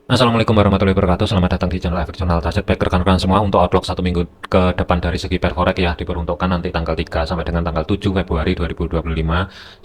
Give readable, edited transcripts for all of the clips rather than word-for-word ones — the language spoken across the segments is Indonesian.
Assalamualaikum warahmatullahi wabarakatuh. Selamat datang di channel Efek Jurnal Target Baik rekan-rekan semua. Untuk outlook 1 minggu ke depan dari segi perforek ya diperuntukkan nanti tanggal 3 sampai dengan tanggal 7 Februari 2025.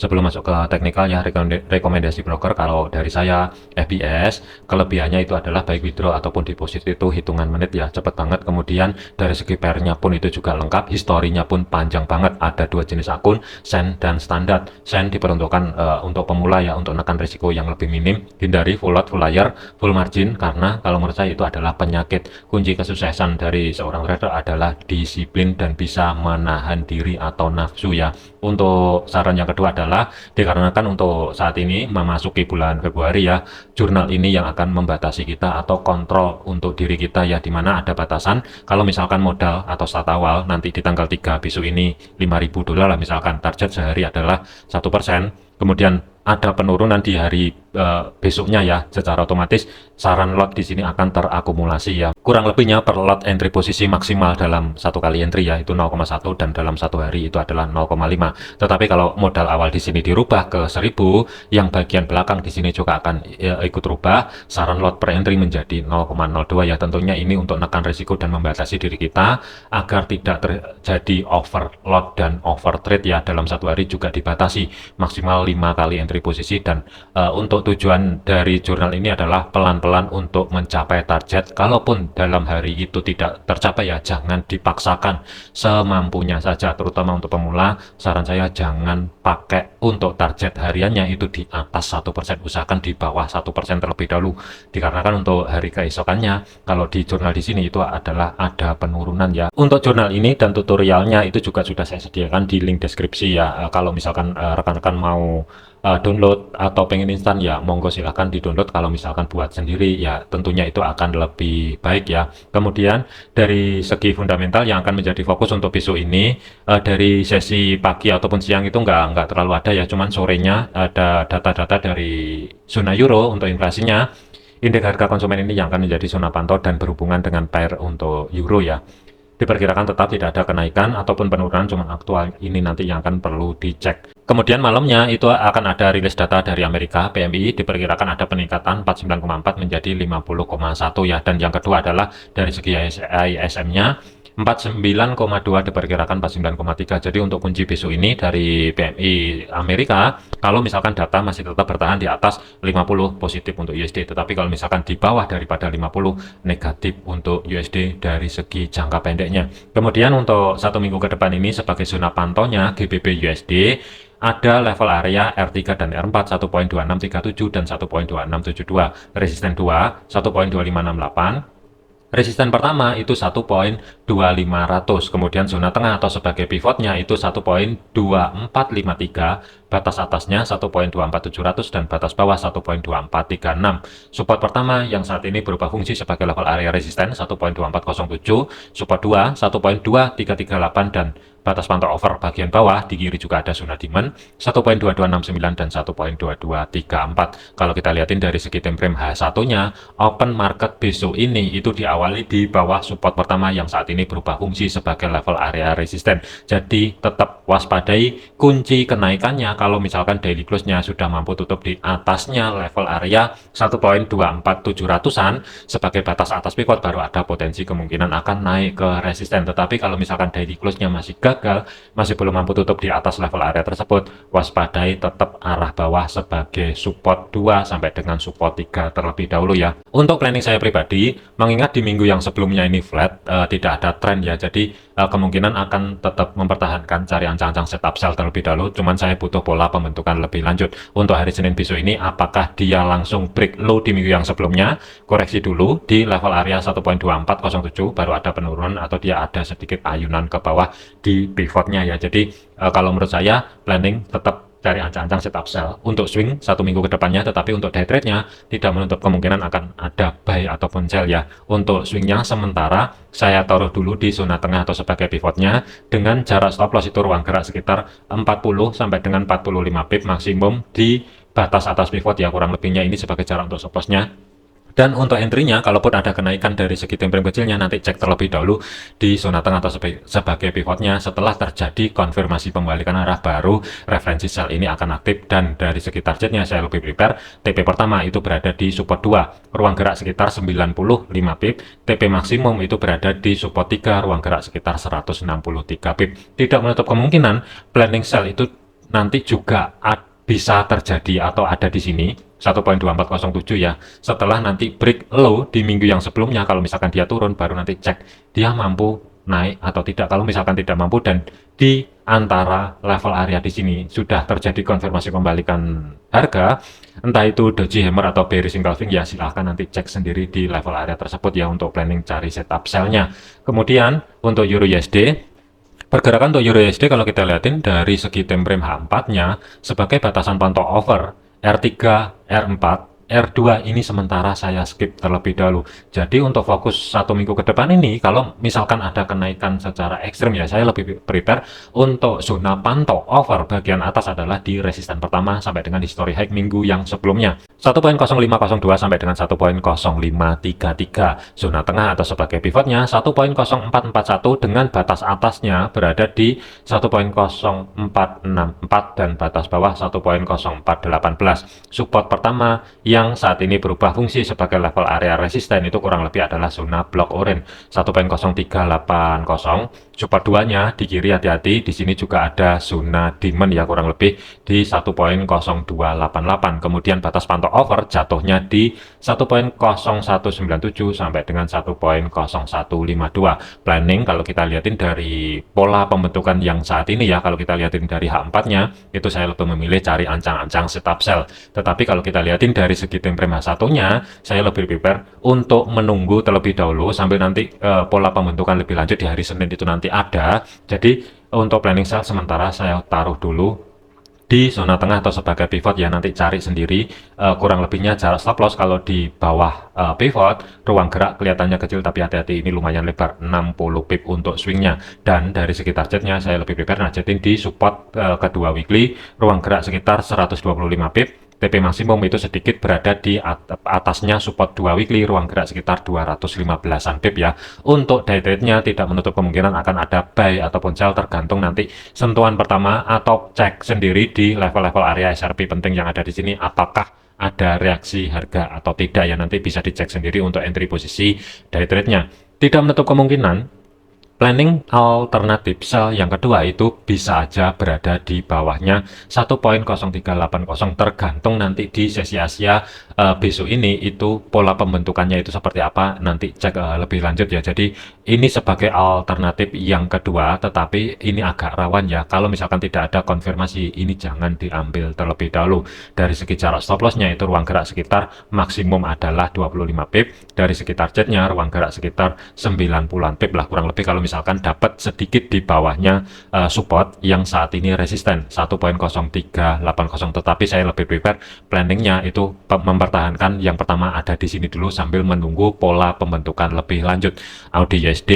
Sebelum masuk ke teknikal ya, rekomendasi broker kalau dari saya FBS, kelebihannya itu adalah baik withdraw ataupun deposit itu hitungan menit ya, cepet banget. Kemudian dari segi pairnya pun itu juga lengkap, historinya pun panjang banget. Ada dua jenis akun, Send dan standar. Send diperuntukkan untuk pemula ya, untuk menekan risiko yang lebih minim, hindari full lot, full layar, full margin, karena kalau menurut saya itu adalah penyakit. Kunci kesuksesan dari seorang trader adalah disiplin dan bisa menahan diri atau nafsu ya. Untuk saran yang kedua adalah dikarenakan untuk saat ini memasuki bulan Februari ya, jurnal ini yang akan membatasi kita atau kontrol untuk diri kita ya, dimana ada batasan. Kalau misalkan modal atau start awal nanti di tanggal 3 besok ini $5.000 lah, misalkan target sehari adalah 1%, kemudian ada penurunan di hari besoknya ya, secara otomatis saran lot di sini akan terakumulasi ya. Kurang lebihnya per lot entry posisi maksimal dalam satu kali entry ya itu 0,1, dan dalam satu hari itu adalah 0,5. Tetapi kalau modal awal di sini dirubah ke 1000, yang bagian belakang di sini juga akan ikut rubah. Saran lot per entry menjadi 0,02 ya. Tentunya ini untuk menekan risiko dan membatasi diri kita agar tidak terjadi overload dan overtrade ya. Dalam satu hari juga dibatasi maksimal 5 kali entry posisi, dan untuk tujuan dari jurnal ini adalah pelan-pelan untuk mencapai target. Kalaupun dalam hari itu tidak tercapai ya, jangan dipaksakan, semampunya saja. Terutama untuk pemula, saran saya jangan pakai untuk target hariannya itu di atas 1%, usahakan di bawah 1% terlebih dahulu, dikarenakan untuk hari keesokannya kalau di jurnal di sini itu adalah ada penurunan ya. Untuk jurnal ini dan tutorialnya itu juga sudah saya sediakan di link deskripsi ya. Kalau misalkan rekan-rekan mau download atau pengen instan ya, monggo silahkan di download. Kalau misalkan buat sendiri ya tentunya itu akan lebih baik ya. Kemudian dari segi fundamental yang akan menjadi fokus untuk besok ini, dari sesi pagi ataupun siang itu nggak terlalu ada ya, cuman sorenya ada data-data dari zona euro untuk inflasinya. Indeks harga konsumen ini yang akan menjadi zona pantau dan berhubungan dengan pair untuk euro ya. Diperkirakan tetap tidak ada kenaikan ataupun penurunan, cuman aktual ini nanti yang akan perlu dicek. Kemudian malamnya itu akan ada rilis data dari Amerika, PMI diperkirakan ada peningkatan 49,4 menjadi 50,1 ya. Dan yang kedua adalah dari segi ISM-nya 49,2 diperkirakan 49,3. Jadi untuk kunci besok ini dari PMI Amerika, kalau misalkan data masih tetap bertahan di atas 50 positif untuk USD, tetapi kalau misalkan di bawah daripada 50 negatif untuk USD dari segi jangka pendeknya. Kemudian untuk 1 minggu ke depan ini sebagai zona pantaunya GBP USD ada level area R3 dan R4 1.2637 dan 1.2672, resisten 2 1.2568. Resisten pertama itu 1.2500, kemudian zona tengah atau sebagai pivotnya itu 1.2453, batas atasnya 1.24700 dan batas bawah 1.2436. Support pertama yang saat ini berubah fungsi sebagai level area resisten 1.2407, support 2 1.2338, dan batas pantau over bagian bawah di kiri juga ada zona demand 1.2269 dan 1.2234. Kalau kita lihatin dari segi time frame H1-nya, open market besok ini itu diawali di bawah support pertama yang saat ini berubah fungsi sebagai level area resisten. Jadi tetap waspadai kunci kenaikannya kalau misalkan daily close-nya sudah mampu tutup di atasnya level area 1.24700-an sebagai batas atas pivot, baru ada potensi kemungkinan akan naik ke resisten. Tetapi kalau misalkan daily close-nya masih gagal, masih belum mampu tutup di atas level area tersebut, waspadai tetap arah bawah sebagai support 2 sampai dengan support 3 terlebih dahulu ya. Untuk planning saya pribadi, mengingat di minggu yang sebelumnya ini flat, tidak ada tren ya, jadi kemungkinan akan tetap mempertahankan cari ancang-ancang setup sell terlebih dahulu, cuman saya butuh pola pembentukan lebih lanjut. Untuk hari Senin besok ini, apakah dia langsung break low di minggu yang sebelumnya, koreksi dulu di level area 1.2407, baru ada penurunan atau dia ada sedikit ayunan ke bawah di pivotnya ya. Jadi kalau menurut saya planning tetap cari ancang-ancang setup sell untuk swing 1 minggu ke depannya, tetapi untuk day trade-nya tidak menutup kemungkinan akan ada buy ataupun sell ya. Untuk swingnya sementara saya taruh dulu di zona tengah atau sebagai pivotnya dengan jarak stop loss itu ruang gerak sekitar 40 sampai dengan 45 pip maksimum di batas atas pivot ya, kurang lebihnya ini sebagai jarak untuk stop loss-nya. Dan untuk entry-nya, kalaupun ada kenaikan dari segi time frame kecilnya, nanti cek terlebih dahulu di zona tengah atau sebagai pivotnya. Setelah terjadi konfirmasi pembalikan arah baru, referensi sell ini akan aktif. Dan dari segi targetnya, saya lebih prepare. TP pertama itu berada di support 2, ruang gerak sekitar 95 pip. TP maksimum itu berada di support 3, ruang gerak sekitar 163 pip. Tidak menutup kemungkinan planning sell itu nanti juga bisa terjadi atau ada di sini 1.2407 ya, setelah nanti break low di minggu yang sebelumnya. Kalau misalkan dia turun, baru nanti cek dia mampu naik atau tidak. Kalau misalkan tidak mampu dan di antara level area di sini sudah terjadi konfirmasi pembalikan harga, entah itu doji hammer atau bearish engulfing, ya silahkan nanti cek sendiri di level area tersebut ya untuk planning cari setup sell-nya. Kemudian untuk Euro USD, pergerakan untuk Euro USD kalau kita lihatin dari segi time frame H4-nya sebagai batasan pantau over R3, R4, R2 ini sementara saya skip terlebih dahulu. Jadi untuk fokus 1 minggu ke depan ini, kalau misalkan ada kenaikan secara ekstrim ya, saya lebih prepare untuk zona pantau over bagian atas adalah di resisten pertama sampai dengan history high minggu yang sebelumnya. 1.0502 sampai dengan 1.0533. Zona tengah atau sebagai pivotnya 1.0441 dengan batas atasnya berada di 1.0464 dan batas bawah 1.0418. Support pertama yang saat ini berubah fungsi sebagai level area resisten itu kurang lebih adalah zona blok orange 1.0380. Support 2-nya di kiri hati-hati, di sini juga ada zona demand ya kurang lebih di 1.0288. Kemudian batas pantau over jatuhnya di 1.0197 sampai dengan 1.0152. Planning kalau kita lihatin dari pola pembentukan yang saat ini ya, kalau kita lihatin dari H4-nya itu saya lebih memilih cari ancang-ancang setup sell. Tetapi kalau kita lihatin dari segi time frame H1-nya, saya lebih prepare untuk menunggu terlebih dahulu sambil nanti pola pembentukan lebih lanjut di hari Senin itu nanti ada. Jadi untuk planning sell sementara saya taruh dulu di zona tengah atau sebagai pivot ya, nanti cari sendiri kurang lebihnya jarak stop loss kalau di bawah pivot. Ruang gerak kelihatannya kecil tapi hati-hati ini lumayan lebar 60 pip untuk swingnya. Dan dari segi targetnya saya lebih prepare nargetin di support kedua weekly, ruang gerak sekitar 125 pip. TP maksimum itu sedikit berada di atasnya support 2 weekly, ruang gerak sekitar 215an pip ya. Untuk day trade-nya tidak menutup kemungkinan akan ada buy ataupun sell tergantung nanti sentuhan pertama atau cek sendiri di level-level area SRP penting yang ada di sini apakah ada reaksi harga atau tidak ya, nanti bisa dicek sendiri untuk entry posisi day trade-nya. Tidak menutup kemungkinan planning alternatif sell yang kedua itu bisa aja berada di bawahnya 1.0380 tergantung nanti di sesi Asia besok ini itu pola pembentukannya itu seperti apa, nanti cek lebih lanjut ya. Jadi ini sebagai alternatif yang kedua, tetapi ini agak rawan ya, kalau misalkan tidak ada konfirmasi ini jangan diambil terlebih dahulu. Dari segi jarak stop lossnya itu ruang gerak sekitar maksimum adalah 25 pip, dari segi targetnya ruang gerak sekitar 90an pip lah kurang lebih kalau misalkan dapat sedikit di bawahnya support yang saat ini resisten 1.0380. Tetapi saya lebih prepare planningnya itu mempertahankan yang pertama ada di sini dulu sambil menunggu pola pembentukan lebih lanjut. Audi USD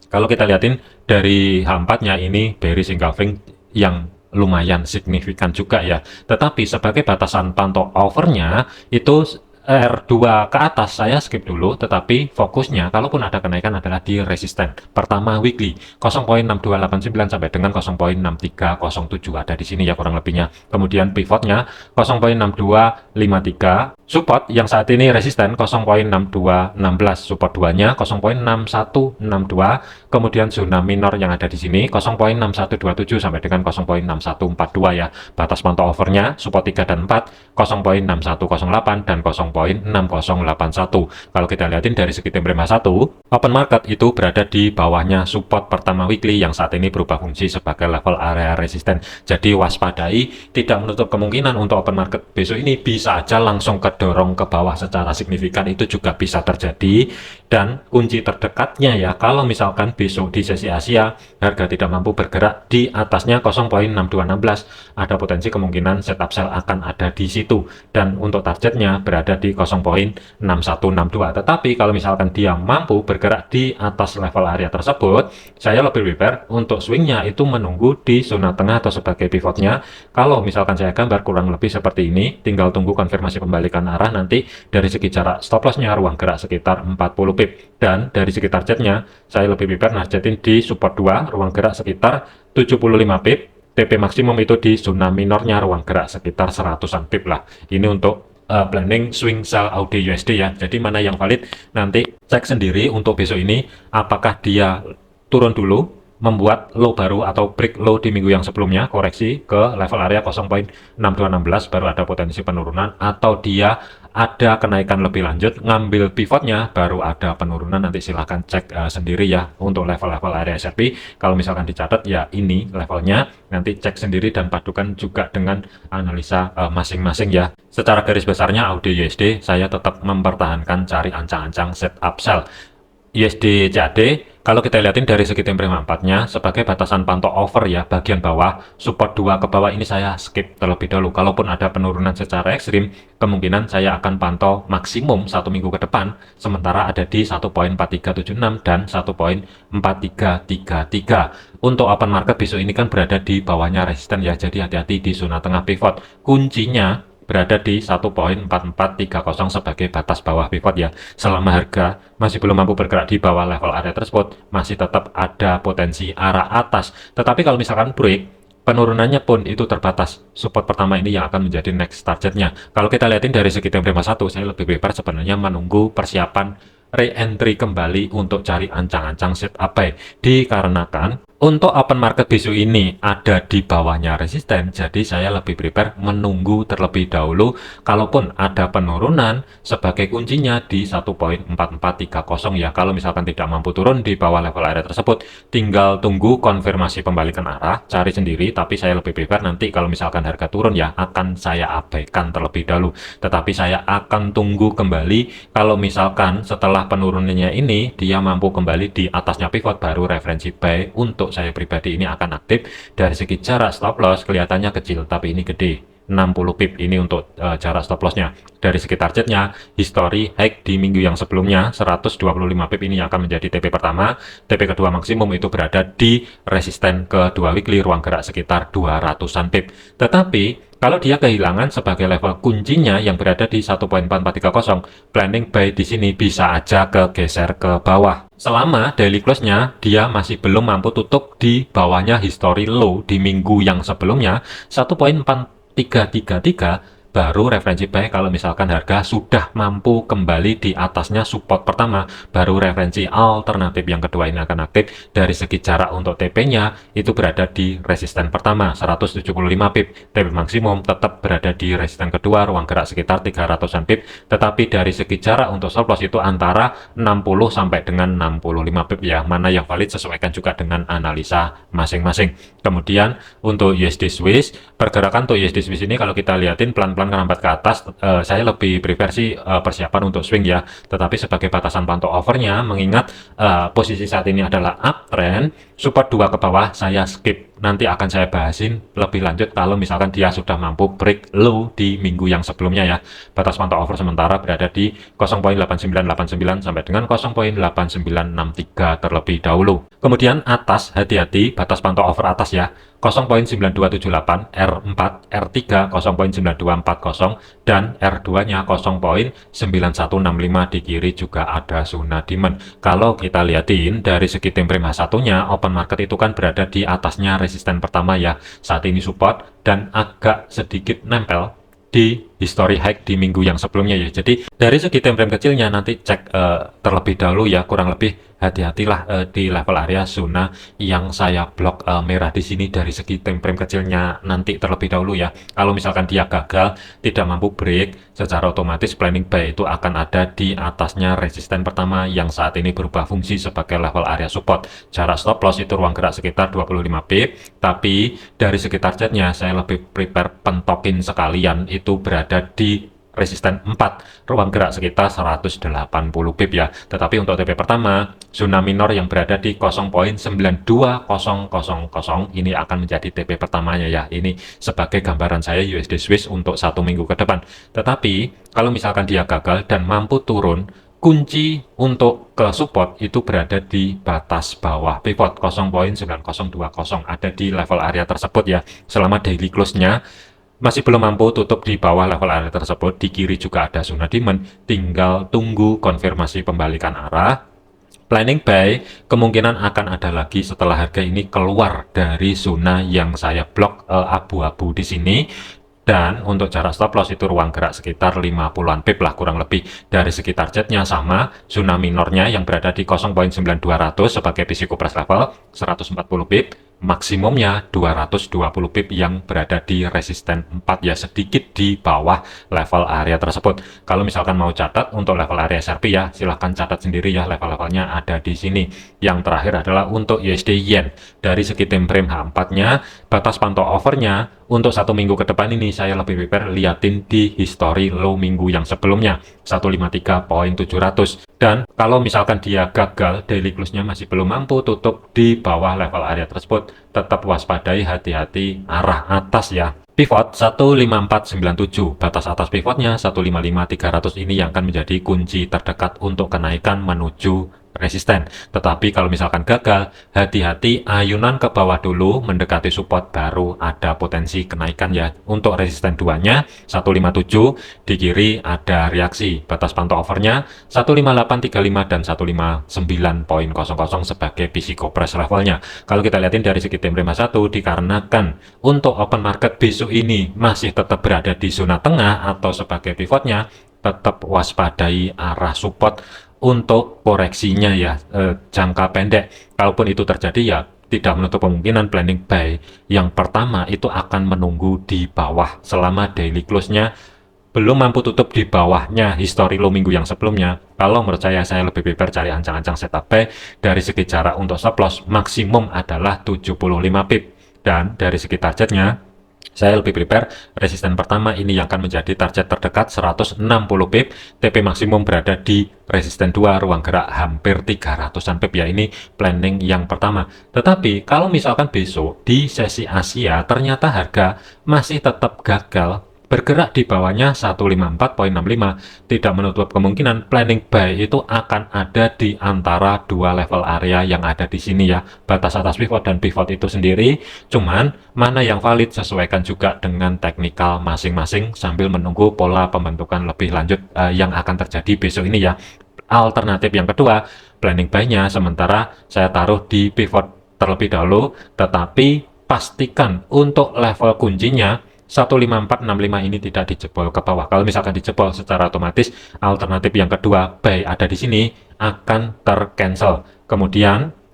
kalau kita lihatin dari H4-nya ini bearish engulfing yang lumayan signifikan juga ya, tetapi sebagai batasan pantau overnya itu R2 ke atas saya skip dulu, tetapi fokusnya kalaupun ada kenaikan adalah di resisten pertama weekly 0.6289 sampai dengan 0.6307 ada di sini ya kurang lebihnya. Kemudian pivotnya 0.6253, support yang saat ini resisten 0.6216, support 2-nya 0.6162, kemudian zona minor yang ada di sini 0.6127 sampai dengan 0.6142 ya. Batas pantau overnya support 3 dan 4 0.6108 dan 0.6081. Kalau kita lihatin dari segi time frame H1, open market itu berada di bawahnya support pertama weekly yang saat ini berubah fungsi sebagai level area resisten. Jadi waspadai, tidak menutup kemungkinan untuk open market besok ini bisa aja langsung kedorong ke bawah secara signifikan, itu juga bisa terjadi. Dan kunci terdekatnya ya, kalau misalkan besok di sesi Asia harga tidak mampu bergerak di atasnya 0.6216, ada potensi kemungkinan setup sell akan ada di situ, dan untuk targetnya berada di 0.6162. Tetapi kalau misalkan dia mampu bergerak di atas level area tersebut, saya lebih prepare untuk swingnya itu menunggu di zona tengah atau sebagai pivotnya. Kalau misalkan saya gambar kurang lebih seperti ini, tinggal tunggu konfirmasi pembalikan pembalikan arah nanti dari segi jarak stop lossnya ruang gerak sekitar 40 pip, dan dari segi targetnya saya lebih prepare nargetin di support 2 ruang gerak sekitar 75 pip, TP maksimum itu di zona minornya ruang gerak sekitar 100-an pip lah. Ini untuk planning swing sell AUD USD ya. Jadi mana yang valid nanti cek sendiri untuk besok ini, apakah dia turun dulu membuat low baru atau break low di minggu yang sebelumnya, koreksi ke level area 0.6216 baru ada potensi penurunan, atau dia ada kenaikan lebih lanjut ngambil pivotnya baru ada penurunan. Nanti silahkan cek sendiri ya untuk level-level area SRP. Kalau misalkan dicatat ya ini levelnya, nanti cek sendiri dan padukan juga dengan analisa masing-masing ya. Secara garis besarnya AUD USD saya tetap mempertahankan cari ancang-ancang setup sell. USD CAD kalau kita lihatin dari segi time frame 4-nya sebagai batasan pantau over ya, bagian bawah support 2 ke bawah ini saya skip terlebih dahulu. Kalaupun ada penurunan secara ekstrim, kemungkinan saya akan pantau maksimum 1 minggu ke depan, sementara ada di 1.4376 dan 1.4333. Untuk open market besok ini kan berada di bawahnya resisten ya, jadi hati-hati di zona tengah pivot. Kuncinya berada di 1.4430 sebagai batas bawah pivot ya. Selama harga masih belum mampu bergerak di bawah level area tersebut, masih tetap ada potensi arah atas. Tetapi kalau misalkan break, penurunannya pun itu terbatas. Support pertama ini yang akan menjadi next targetnya. Kalau kita lihatin dari segi time frame 1, saya lebih prepare sebenarnya menunggu persiapan re-entry kembali untuk cari ancang-ancang setup buy, dikarenakan untuk open market besok ini ada di bawahnya resisten, jadi saya lebih prepare menunggu terlebih dahulu. Kalaupun ada penurunan, sebagai kuncinya di 1.4430 ya. Kalau misalkan tidak mampu turun di bawah level area tersebut, tinggal tunggu konfirmasi pembalikan arah, cari sendiri. Tapi saya lebih prepare nanti kalau misalkan harga turun ya, akan saya abaikan terlebih dahulu. Tetapi saya akan tunggu kembali kalau misalkan setelah penurunannya ini, dia mampu kembali di atasnya pivot, baru referensi buy. Untuk saya pribadi ini akan aktif. Dari segi jarak stop loss kelihatannya kecil, tapi ini gede, 60 pip ini untuk jarak stop lossnya. Dari segi targetnya, history high di minggu yang sebelumnya 125 pip ini yang akan menjadi TP pertama. TP kedua maksimum itu berada di resisten kedua weekly ruang gerak sekitar 200-an pip. Tetapi kalau dia kehilangan sebagai level kuncinya yang berada di 1.4430, planning buy di sini bisa aja kegeser ke bawah. Selama daily close-nya dia masih belum mampu tutup di bawahnya history low di minggu yang sebelumnya 1.4333, baru referensi buy. Kalau misalkan harga sudah mampu kembali di atasnya support pertama, baru referensi alternatif yang kedua ini akan aktif. Dari segi jarak untuk TP-nya itu berada di resisten pertama 175 pip, TP maksimum tetap berada di resisten kedua ruang gerak sekitar 300-an pip. Tetapi dari segi jarak untuk stop loss itu antara 60 sampai dengan 65 pip ya. Mana yang valid sesuaikan juga dengan analisa masing-masing. Kemudian untuk USD Swiss, pergerakan untuk USD Swiss ini kalau kita lihatin pelan-pelan merambat ke atas, saya lebih prefer sih persiapan untuk swing ya. Tetapi sebagai batasan pantau overnya, mengingat posisi saat ini adalah uptrend, support 2 ke bawah saya skip. Nanti akan saya bahasin lebih lanjut kalau misalkan dia sudah mampu break low di minggu yang sebelumnya ya. Batas pantau over sementara berada di 0.8989 sampai dengan 0.8963 terlebih dahulu. Kemudian atas, hati-hati batas pantau over atas ya, 0.9278, R4, R3 0.9240 dan R2-nya 0.9165. Di kiri juga ada zona demand. Kalau kita lihatin dari segi time frame H1-nya, open market itu kan berada di atasnya resisten pertama ya. Saat ini support dan agak sedikit nempel di history high di minggu yang sebelumnya ya. Jadi dari segi time frame kecilnya nanti cek terlebih dahulu ya, kurang lebih hati-hatilah di level area zona yang saya blok merah di sini. Dari segi time frame kecilnya nanti terlebih dahulu ya. Kalau misalkan dia gagal tidak mampu break, secara otomatis planning buy itu akan ada di atasnya resisten pertama yang saat ini berubah fungsi sebagai level area support. Jarak stop loss itu ruang gerak sekitar 25 pip, tapi dari segi targetnya saya lebih prepare pentokin sekalian itu berada di resisten 4 ruang gerak sekitar 180 pip ya. Tetapi untuk TP pertama zona minor yang berada di 0.92000 ini akan menjadi TP pertamanya ya. Ini sebagai gambaran saya USD Swiss untuk 1 minggu ke depan. Tetapi kalau misalkan dia gagal dan mampu turun, kunci untuk ke support itu berada di batas bawah pivot 0.9020, ada di level area tersebut ya. Selama daily close-nya masih belum mampu tutup di bawah level area tersebut. Di kiri juga ada zona demand, tinggal tunggu konfirmasi pembalikan arah. Planning buy kemungkinan akan ada lagi setelah harga ini keluar dari zona yang saya blok abu-abu di sini. Dan untuk jarak stop loss itu ruang gerak sekitar 50-an pip lah kurang lebih. Dari segi targetnya sama, zona minornya yang berada di 0.9200 sebagai physical price level 140 pip, maksimumnya 220 pip yang berada di resisten 4 ya, sedikit di bawah level area tersebut. Kalau misalkan mau catat untuk level area SRP ya, silahkan catat sendiri ya, level-levelnya ada di sini. Yang terakhir adalah untuk USD Yen. Dari segi time frame H4-nya, batas pantau overnya untuk 1 minggu ke depan ini saya lebih prepare liatin di history low minggu yang sebelumnya 153.700. Dan kalau misalkan dia gagal, daily close-nya masih belum mampu tutup di bawah level area tersebut, tetap waspadai, hati-hati arah atas ya. Pivot 15497, batas atas pivotnya 155.300 ini yang akan menjadi kunci terdekat untuk kenaikan menuju resisten. Tetapi kalau misalkan gagal, hati-hati, ayunan ke bawah dulu mendekati support, baru ada potensi kenaikan ya. Untuk resisten 2-nya 157, di kiri ada reaksi. Batas pantau overnya 15835 dan 159.00 sebagai physical price levelnya. Kalau kita lihatin dari segi time frame 1, dikarenakan untuk open market besok ini masih tetap berada di zona tengah atau sebagai pivotnya, tetap waspadai arah support untuk koreksinya ya, jangka pendek. Kalaupun itu terjadi ya tidak menutup kemungkinan planning buy yang pertama itu akan menunggu di bawah selama daily close-nya belum mampu tutup di bawahnya history low minggu yang sebelumnya. Kalau menurut saya lebih prepare cari ancang-ancang setup buy. Dari segi jarak untuk stop loss maksimum adalah 75 pip, dan dari segi targetnya saya lebih prepare resisten pertama ini yang akan menjadi target terdekat 160 pip, TP maksimum berada di resisten 2, ruang gerak hampir 300-an pip ya. Ini planning yang pertama. Tetapi kalau misalkan besok di sesi Asia ternyata harga masih tetap gagal bergerak di bawahnya 154.65, tidak menutup kemungkinan planning buy itu akan ada di antara dua level area yang ada di sini ya, batas atas pivot dan pivot itu sendiri. Cuman mana yang valid sesuaikan juga dengan teknikal masing-masing sambil menunggu pola pembentukan lebih lanjut yang akan terjadi besok ini ya. Alternatif yang kedua, planning buy-nya sementara saya taruh di pivot terlebih dahulu, tetapi pastikan untuk level kuncinya 15465 ini tidak dijebol ke bawah. Kalau misalkan dijebol secara otomatis alternatif yang kedua buy ada di sini akan tercancel. Kemudian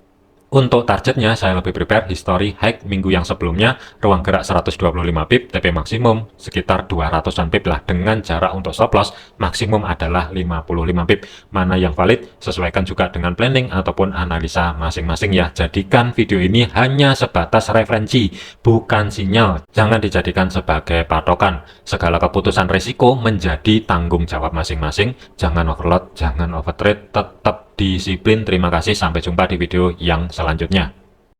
untuk targetnya saya lebih prepare history high minggu yang sebelumnya, ruang gerak 125 pip, TP maksimum sekitar 200-an pip lah, dengan jarak untuk stop loss maksimum adalah 55 pip. Mana yang valid sesuaikan juga dengan planning ataupun analisa masing-masing ya. Jadikan video ini hanya sebatas referensi, bukan sinyal. Jangan dijadikan sebagai patokan. Segala keputusan risiko menjadi tanggung jawab masing-masing. Jangan overload, jangan overtrade, tetap disiplin. Terima kasih, sampai jumpa di video yang selanjutnya.